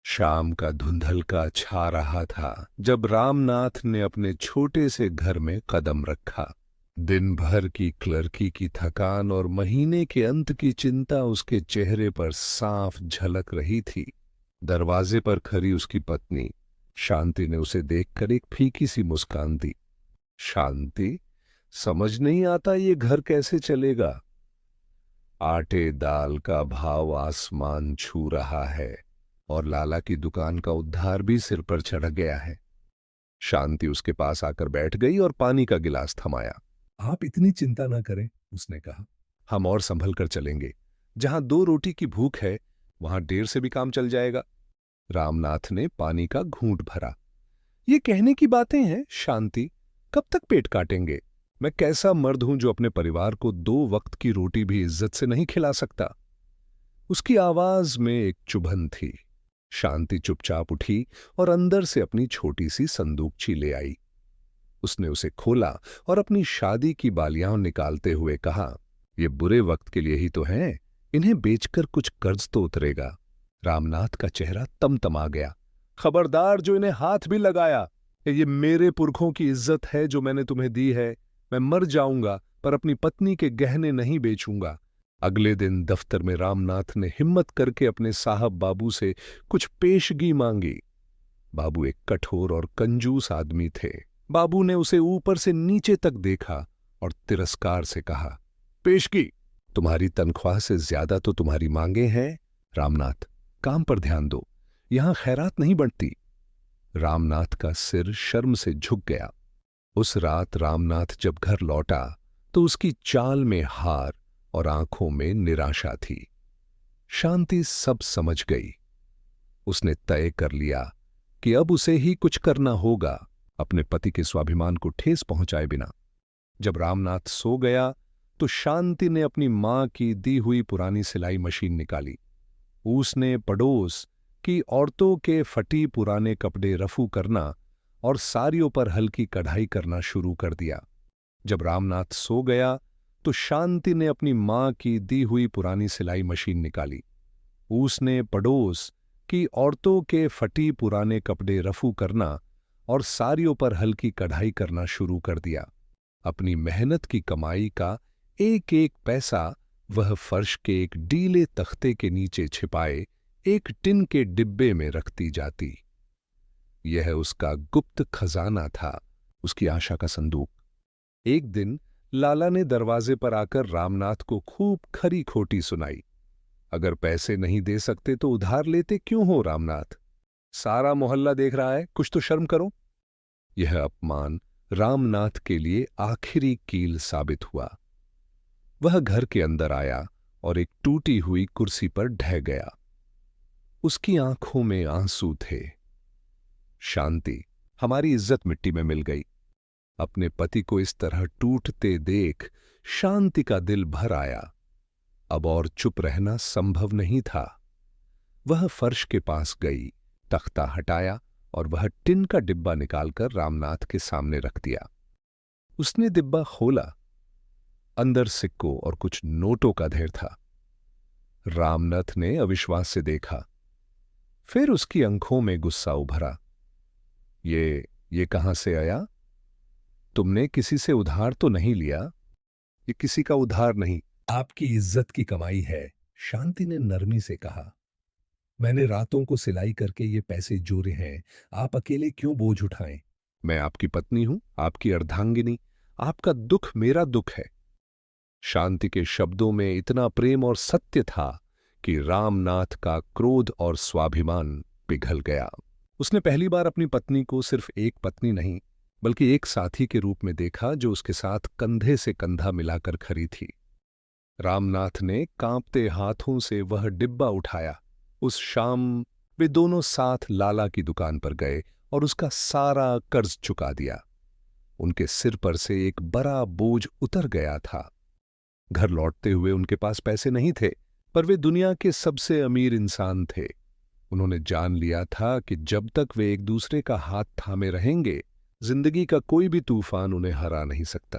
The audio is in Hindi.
शाम का धुंधलका छा रहा था जब रामनाथ ने अपने छोटे से घर में कदम रखा। दिन भर की क्लर्की की थकान और महीने के अंत की चिंता उसके चेहरे पर साफ झलक रही थी। दरवाजे पर खड़ी उसकी पत्नी शांति ने उसे देखकर एक फीकी सी मुस्कान दी। शांति, समझ नहीं आता ये घर कैसे चलेगा। आटे दाल का भाव आसमान छू रहा है और लाला की दुकान का उद्धार भी सिर पर चढ़ गया है। शांति उसके पास आकर बैठ गई और पानी का गिलास थमाया। आप इतनी चिंता ना करें, उसने कहा। हम और संभल कर चलेंगे। जहां 2 रोटी की भूख है वहां देर से भी काम चल जाएगा। रामनाथ ने पानी का घूंट भरा। ये कहने की बातें हैं शांति, कब तक पेट काटेंगे। मैं कैसा मर्द हूं जो अपने परिवार को 2 वक्त की रोटी भी इज्जत से नहीं खिला सकता। उसकी आवाज में एक चुभन थी। शांति चुपचाप उठी और अंदर से अपनी छोटी सी संदूकची ले आई। उसने उसे खोला और अपनी शादी की बालियां निकालते हुए कहा, ये बुरे वक्त के लिए ही तो हैं, इन्हें बेचकर कुछ कर्ज तो उतरेगा। रामनाथ का चेहरा तमतमा गया। खबरदार जो इन्हें हाथ भी लगाया। ये मेरे पुरखों की इज्जत है जो मैंने तुम्हें दी है। मैं मर जाऊंगा पर अपनी पत्नी के गहने नहीं बेचूंगा। अगले दिन दफ्तर में रामनाथ ने हिम्मत करके अपने साहब बाबू से कुछ पेशगी मांगी। बाबू एक कठोर और कंजूस आदमी थे। बाबू ने उसे ऊपर से नीचे तक देखा और तिरस्कार से कहा, पेशगी? तुम्हारी तनख्वाह से ज्यादा तो तुम्हारी मांगे हैं। रामनाथ, काम पर ध्यान दो, यहां खैरात नहीं बंटती। रामनाथ का सिर शर्म से झुक गया। उस रात रामनाथ जब घर लौटा तो उसकी चाल में हार और आंखों में निराशा थी। शांति सब समझ गई। उसने तय कर लिया कि अब उसे ही कुछ करना होगा, अपने पति के स्वाभिमान को ठेस पहुंचाए बिना। जब रामनाथ सो गया तो शांति ने अपनी मां की दी हुई पुरानी सिलाई मशीन निकाली। उसने पड़ोस की औरतों के फटी पुराने कपड़े रफू करना और साड़ियों पर हल्की कढ़ाई करना शुरू कर दिया। जब रामनाथ सो गया तो शांति ने अपनी मां की दी हुई पुरानी सिलाई मशीन निकाली। उसने पड़ोस की औरतों के फटी पुराने कपड़े रफू करना और साड़ियों पर हल्की कढ़ाई करना शुरू कर दिया। अपनी मेहनत की कमाई का एक एक पैसा वह फर्श के एक डीले तख्ते के नीचे छिपाए एक टिन के डिब्बे में रखती जाती। यह उसका गुप्त खजाना था, उसकी आशा का संदूक। एक दिन लाला ने दरवाजे पर आकर रामनाथ को खूब खरी खोटी सुनाई। अगर पैसे नहीं दे सकते तो उधार लेते क्यों हो रामनाथ? सारा मोहल्ला देख रहा है, कुछ तो शर्म करो। यह अपमान रामनाथ के लिए आखिरी कील साबित हुआ। वह घर के अंदर आया और एक टूटी हुई कुर्सी पर ढह गया। उसकी आंखों में आंसू थे। शांति, हमारी इज्जत मिट्टी में मिल गई। अपने पति को इस तरह टूटते देख शांति का दिल भर आया। अब और चुप रहना संभव नहीं था। वह फर्श के पास गई, तख्ता हटाया और वह टिन का डिब्बा निकालकर रामनाथ के सामने रख दिया। उसने डिब्बा खोला। अंदर सिक्कों और कुछ नोटों का ढेर था। रामनाथ ने अविश्वास से देखा। फिर उसकी आंखों में गुस्सा उभरा। ये कहां से आया? तुमने किसी से उधार तो नहीं लिया? ये किसी का उधार नहीं, आपकी इज्जत की कमाई है, शांति ने नरमी से कहा। मैंने रातों को सिलाई करके ये पैसे जोड़े हैं, आप अकेले क्यों बोझ उठाएं? मैं आपकी पत्नी हूं, आपकी अर्धांगिनी। आपका दुख मेरा दुख है। शांति के शब्दों में इतना प्रेम और सत्य था कि रामनाथ का क्रोध और स्वाभिमान पिघल गया। उसने पहली बार अपनी पत्नी को सिर्फ एक पत्नी नहीं बल्कि एक साथी के रूप में देखा जो उसके साथ कंधे से कंधा मिलाकर खड़ी थी। रामनाथ ने कांपते हाथों से वह डिब्बा उठाया। उस शाम वे दोनों साथ लाला की दुकान पर गए और उसका सारा कर्ज चुका दिया। उनके सिर पर से एक बड़ा बोझ उतर गया था। घर लौटते हुए उनके पास पैसे नहीं थे, पर वे दुनिया के सबसे अमीर इंसान थे। उन्होंने जान लिया था कि जब तक वे एक दूसरे का हाथ थामे रहेंगे, जिंदगी का कोई भी तूफान उन्हें हरा नहीं सकता।